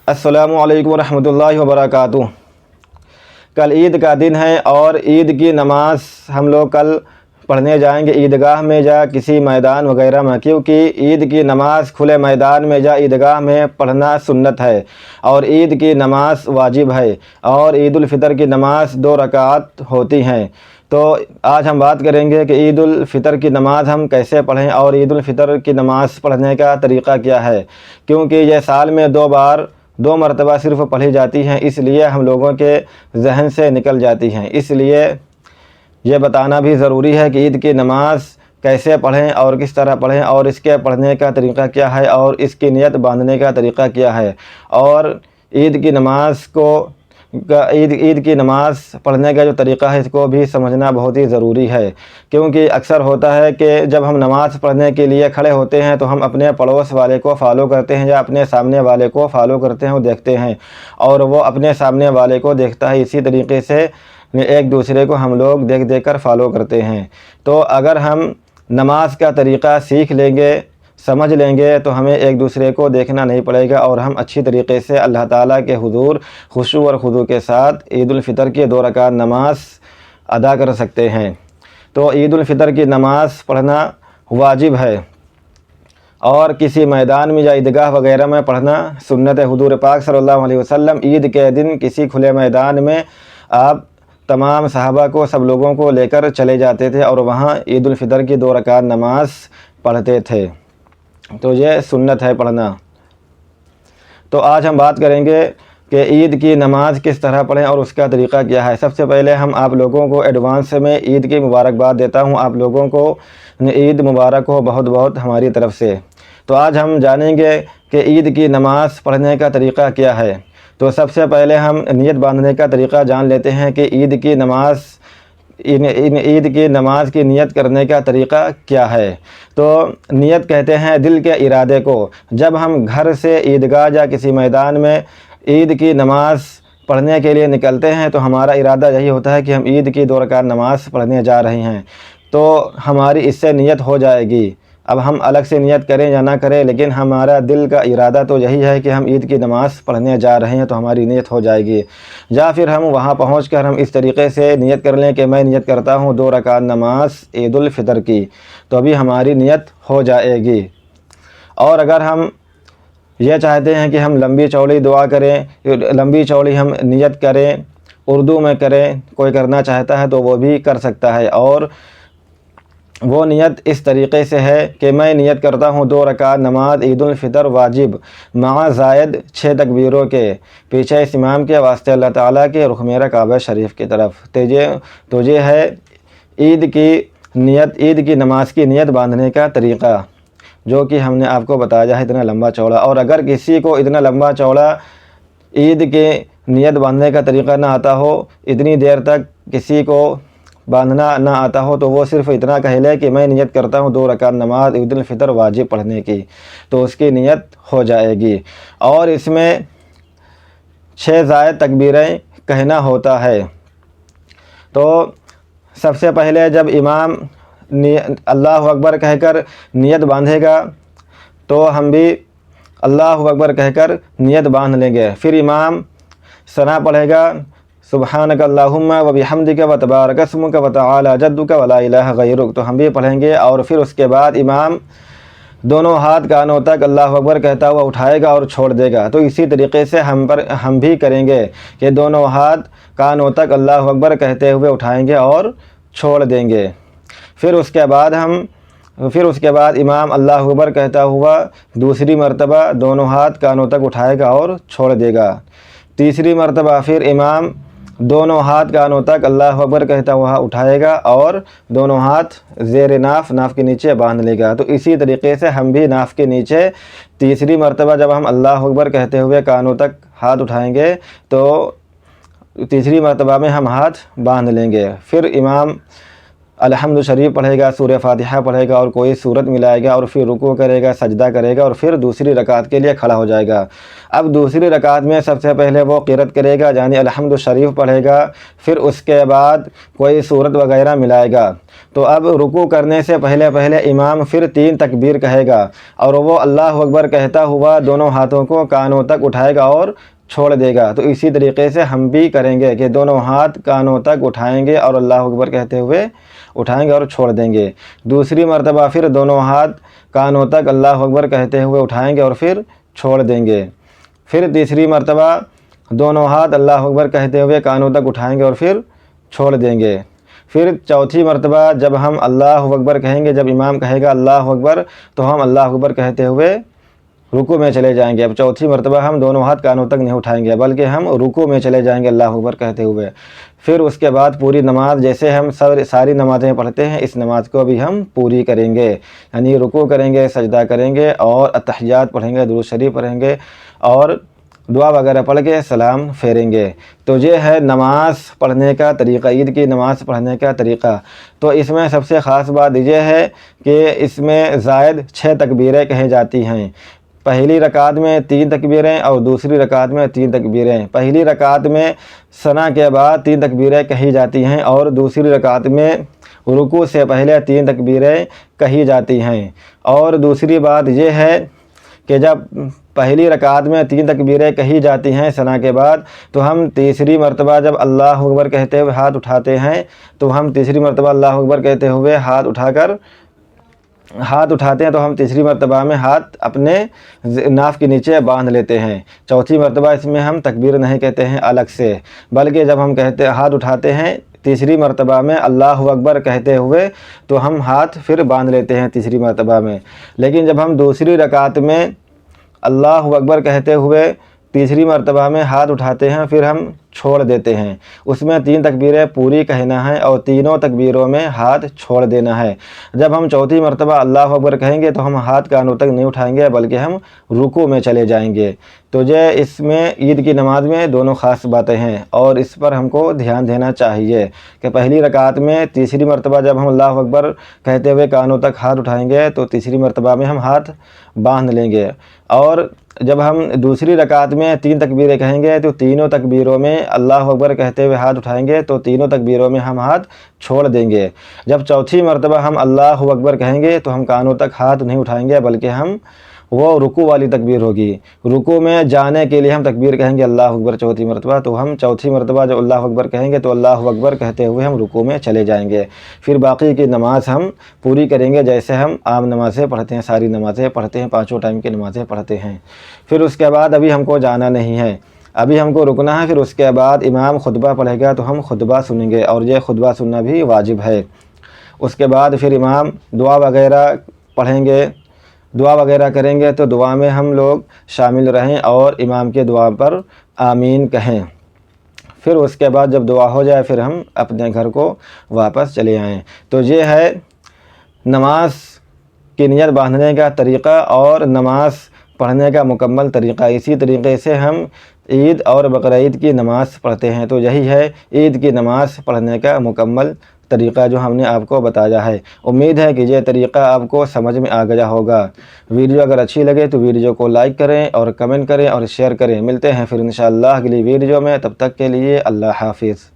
अस्सलामु अलैकुम रहमतुल्लाहि व बरकातुहू। कल ईद का दिन है और ईद की नमाज़ हम लोग कल पढ़ने जाएंगे ईदगाह में या किसी मैदान वगैरह में, क्योंकि ईद की नमाज़ खुले मैदान में या ईदगाह में पढ़ना सुन्नत है और ईद की नमाज़ वाजिब है और ईद उल फितर की नमाज़ 2 रकात होती हैं। तो आज हम बात करेंगे कि ईद उल फितर की नमाज़ हम कैसे पढ़ें और ईद उल फितर की नमाज़ पढ़ने का तरीक़ा क्या है, क्योंकि यह साल में 2 मरतबा सिर्फ़ पढ़ी जाती हैं, इसलिए हम लोगों के जहन से निकल जाती हैं। इसलिए ये बताना भी ज़रूरी है कि ईद की नमाज़ कैसे पढ़ें और किस तरह पढ़ें और इसके पढ़ने का तरीक़ा क्या है और इसकी नियत बांधने का तरीक़ा क्या है और ईद की नमाज़ को ईद की नमाज़ पढ़ने का जो तरीक़ा है इसको भी समझना बहुत ही ज़रूरी है। क्योंकि अक्सर होता है कि जब हम नमाज़ पढ़ने के लिए खड़े होते हैं तो हम अपने पड़ोस वाले को फॉलो करते हैं या अपने सामने वाले को फॉलो करते हैं और देखते हैं, और वो अपने सामने वाले को देखता है। इसी तरीके से एक दूसरे को हम लोग देख देख कर फॉलो करते हैं। तो अगर हम नमाज का तरीक़ा सीख लेंगे, समझ लेंगे, तो हमें एक दूसरे को देखना नहीं पड़ेगा और हम अच्छी तरीके से अल्लाह ताला के हुज़ूर खुशू और खुदू के साथ ईद उल फितर की 2 रकात नमाज अदा कर सकते हैं। तो ईद उल फितर की नमाज़ पढ़ना वाजिब है और किसी मैदान में या ईदगाह वगैरह में पढ़ना सुन्नत है। हुज़ूर पाक सल्लल्लाहु अलैहि वसल्लम ईद के दिन किसी खुले मैदान में आप तमाम सहाबा को, सब लोगों को लेकर चले जाते थे और वहाँ ईद उल फितर की 2 रकात नमाज पढ़ते थे। तो ये सुन्नत है पढ़ना। तो आज हम बात करेंगे कि ईद की नमाज़ किस तरह पढ़ें और उसका तरीक़ा क्या है। सबसे पहले हम आप लोगों को एडवांस में ईद की मुबारकबाद देता हूँ। आप लोगों को ईद मुबारक हो बहुत बहुत हमारी तरफ से। तो आज हम जानेंगे कि ईद की नमाज़ पढ़ने का तरीक़ा क्या है। तो सबसे पहले हम नियत बांधने का तरीक़ा जान लेते हैं कि ईद की नमाज की नियत करने का तरीक़ा क्या है। तो नियत कहते हैं दिल के इरादे को। जब हम घर से ईदगाह या किसी मैदान में ईद की नमाज़ पढ़ने के लिए निकलते हैं तो हमारा इरादा यही होता है कि हम ईद की 2 रकात नमाज़ पढ़ने जा रहे हैं, तो हमारी इससे नियत हो जाएगी। अब हम अलग से नियत करें या ना करें, लेकिन हमारा दिल का इरादा तो यही है कि हम ईद की नमाज़ पढ़ने जा रहे हैं, तो हमारी नियत हो जाएगी। या फिर हम वहाँ पहुँचकर हम इस तरीक़े से नियत कर लें कि मैं नियत करता हूँ 2 रकात नमाज़ ईद उल फितर की, तो अभी हमारी नियत हो जाएगी। और अगर हम ये चाहते हैं कि हम लंबी चौड़ी दुआ करें, लंबी चौड़ी हम नियत करें, उर्दू में करें, कोई करना चाहता है तो वो भी कर सकता है। और वो नियत इस तरीक़े से है कि मैं नियत करता हूँ 2 रकात नमाज ईद उल फितर वाजिब मा ज़ायद 6 तकबीरों के, पीछे इस इमाम के वास्ते अल्लाह ताला के रुख मेरा काबा शरीफ की तरफ। तो ये है ईद की नमाज की नियत बांधने का तरीक़ा, जो कि हमने आपको बताया है इतना लंबा चौड़ा। और अगर किसी को इतना लंबा चौड़ा ईद के नियत बांधने का तरीक़ा ना आता हो, इतनी देर तक किसी को बांधना ना आता हो, तो वो सिर्फ़ इतना कह ले कि मैं नियत करता हूँ 2 रकात नमाज ईद उल फितर वाजिब पढ़ने की, तो उसकी नियत हो जाएगी। और इसमें 6 ज़ायद तकबीरें कहना होता है। तो सबसे पहले जब इमाम अल्लाहु अकबर कहकर नियत बांधेगा तो हम भी अल्लाहु अकबर कहकर नियत बांध लेंगे। फिर इमाम सना पढ़ेगा, सुब्हानक अल्लाहुम्मा व बिहम्दिका व तबारक अस्मुका व तआला जद्दुका व ला इलाहा गैरुक, तो हम भी पढ़ेंगे। और फिर उसके बाद इमाम दोनों हाथ कानों तक अल्लाहु अकबर कहता हुआ उठाएगा और छोड़ देगा। तो इसी तरीक़े से हम भी करेंगे कि दोनों हाथ कानों तक अल्लाहु अकबर कहते हुए उठाएंगे और छोड़ देंगे। फिर उसके बाद इमाम अल्लाहु अकबर कहता हुआ दूसरी मरतबा दोनों हाथ कानों तक उठाएगा और छोड़ देगा। तीसरी मरतबा फिर इमाम दोनों हाथ कानों तक अल्लाहु अकबर कहता हुआ उठाएगा और दोनों हाथ ज़ेर नाफ के नीचे बांध लेगा। तो इसी तरीक़े से हम भी नाफ के नीचे तीसरी मरतबा जब हम अल्लाहु अकबर कहते हुए कानों तक हाथ उठाएंगे तो तीसरी मरतबा में हम हाथ बांध लेंगे। फिर इमाम الحمد شریف پڑھے گا، سورہ فاتحہ پڑھے گا اور کوئی سورت ملائے گا اور پھر رکوع کرے گا، سجدہ کرے گا اور پھر دوسری رکعت کے لیے کھڑا ہو جائے گا۔ اب دوسری رکعت میں سب سے پہلے وہ قرأت کرے گا، یعنی الحمد شریف پڑھے گا، پھر اس کے بعد کوئی سورت وغیرہ ملائے گا۔ تو اب رکوع کرنے سے پہلے امام پھر 3 تکبیر کہے گا اور وہ اللہ اکبر کہتا ہوا دونوں ہاتھوں کو کانوں تک اٹھائے گا اور چھوڑ دے گا۔ تو اسی طریقے سے ہم بھی کریں گے کہ دونوں ہاتھ کانوں تک اٹھائیں گے اور اللہ اکبر کہتے ہوئے اٹھائیں گے اور چھوڑ دیں گے۔ دوسری مرتبہ پھر دونوں ہاتھ کانوں تک اللہ اکبر کہتے ہوئے اٹھائیں گے اور پھر چھوڑ دیں گے۔ پھر تیسری مرتبہ دونوں ہاتھ اللہ اکبر کہتے ہوئے کانوں تک اٹھائیں گے اور پھر چھوڑ دیں گے۔ پھر چوتھی مرتبہ جب ہم اللہ اکبر کہیں گے، جب امام کہے گا اللہ اکبر، تو ہم اللہ اکبر کہتے ہوئے رکوع میں چلے جائیں گے۔ اب چوتھی مرتبہ ہم دونوں ہاتھ کانوں تک نہیں اٹھائیں گے بلکہ ہم رکوع میں چلے جائیں گے اللہ اکبر کہتے ہوئے۔ پھر اس کے بعد پوری نماز جیسے ہم ساری نمازیں پڑھتے ہیں، اس نماز کو بھی ہم پوری کریں گے، یعنی رکوع کریں گے، سجدہ کریں گے اور اتحیات پڑھیں گے، درود شریف پڑھیں گے اور دعا وغیرہ پڑھ کے سلام پھیریں گے۔ تو یہ ہے نماز پڑھنے کا طریقہ، عید کی نماز پڑھنے کا طریقہ۔ تو اس میں سب سے خاص بات یہ ہے کہ اس میں زائد 6 تکبیریں کہی جاتی ہیں۔ پہلی رکعت میں 3 تکبیریں اور دوسری رکعت میں 3 تکبیریں۔ پہلی رکعت میں ثنا کے بعد 3 تکبیریں کہی جاتی ہیں اور دوسری رکعت میں رکوع سے پہلے 3 تکبیریں کہی جاتی ہیں۔ اور دوسری بات یہ ہے کہ جب پہلی رکعت میں 3 تکبیریں کہی جاتی ہیں ثنا کے بعد، تو ہم تیسری مرتبہ جب اللہ اکبر کہتے ہوئے ہاتھ اٹھاتے ہیں تو ہم تیسری مرتبہ اللہ اکبر کہتے ہوئے ہاتھ اٹھاتے ہیں تو ہم تیسری مرتبہ میں ہاتھ اپنے ناف کے نیچے باندھ لیتے ہیں۔ چوتھی مرتبہ اس میں ہم تکبیر نہیں کہتے ہیں الگ سے، بلکہ جب ہم ہاتھ اٹھاتے ہیں تیسری مرتبہ میں اللہ اکبر کہتے ہوئے تو ہم ہاتھ پھر باندھ لیتے ہیں تیسری مرتبہ میں۔ لیکن جب ہم دوسری رکعت میں اللہ اکبر کہتے ہوئے تیسری مرتبہ میں ہاتھ اٹھاتے ہیں پھر ہم چھوڑ دیتے ہیں، اس میں 3 تکبیریں پوری کہنا ہے اور تینوں تکبیروں میں ہاتھ چھوڑ دینا ہے۔ جب ہم چوتھی مرتبہ اللہ اکبر کہیں گے تو ہم ہاتھ کانوں تک نہیں اٹھائیں گے بلکہ ہم رکوع میں چلے جائیں گے۔ تو یہ اس میں عید کی نماز میں دونوں خاص باتیں ہیں اور اس پر ہم کو دھیان دینا چاہیے کہ پہلی رکعت میں تیسری مرتبہ جب ہم اللہ اکبر کہتے ہوئے کانوں تک ہاتھ اٹھائیں گے تو تیسری مرتبہ میں ہم ہاتھ باندھ لیں گے، اور جب ہم دوسری رکعت میں 3 تکبیریں کہیں گے تو تینوں تکبیروں میں اللہ اکبر کہتے ہوئے ہاتھ اٹھائیں گے تو تینوں تکبیروں میں ہم ہاتھ چھوڑ دیں گے۔ جب چوتھی مرتبہ ہم اللہ اکبر کہیں گے تو ہم کانوں تک ہاتھ نہیں اٹھائیں گے بلکہ ہم وہ رکوع والی تکبیر ہوگی۔ رکوع میں جانے کے لیے ہم تکبیر کہیں گے اللہ اکبر چوتھی مرتبہ، تو ہم چوتھی مرتبہ جب اللہ اکبر کہیں گے تو اللہ اکبر کہتے ہوئے ہم رکوع میں چلے جائیں گے۔ پھر باقی کی نماز ہم پوری کریں گے جیسے ہم عام نمازیں پڑھتے ہیں، ساری نمازیں پڑھتے ہیں، 5 ٹائم کی نمازیں پڑھتے ہیں۔ پھر اس کے بعد ابھی ہم کو جانا نہیں ہے، ابھی ہم کو رکنا ہے۔ پھر اس کے بعد امام خطبہ پڑھے گا تو ہم خطبہ سنیں گے اور یہ خطبہ سننا بھی واجب ہے۔ اس کے بعد پھر امام دعا وغیرہ پڑھیں گے، دعا وغیرہ کریں گے تو دعا میں ہم لوگ شامل رہیں اور امام کے دعا پر آمین کہیں۔ پھر اس کے بعد جب دعا ہو جائے پھر ہم اپنے گھر کو واپس چلے آئیں۔ تو یہ ہے نماز کی نیت باندھنے کا طریقہ اور نماز پڑھنے کا مکمل طریقہ۔ اسی طریقے سے ہم عید اور بقرعید کی نماز پڑھتے ہیں۔ تو یہی ہے عید کی نماز پڑھنے کا مکمل طریقہ جو ہم نے آپ کو بتایا ہے۔ امید ہے کہ یہ طریقہ آپ کو سمجھ میں آ گیا ہوگا۔ ویڈیو اگر اچھی لگے تو ویڈیو کو لائک کریں اور کمنٹ کریں اور شیئر کریں۔ ملتے ہیں پھر انشاءاللہ اگلی ویڈیو میں، تب تک کے لیے اللہ حافظ۔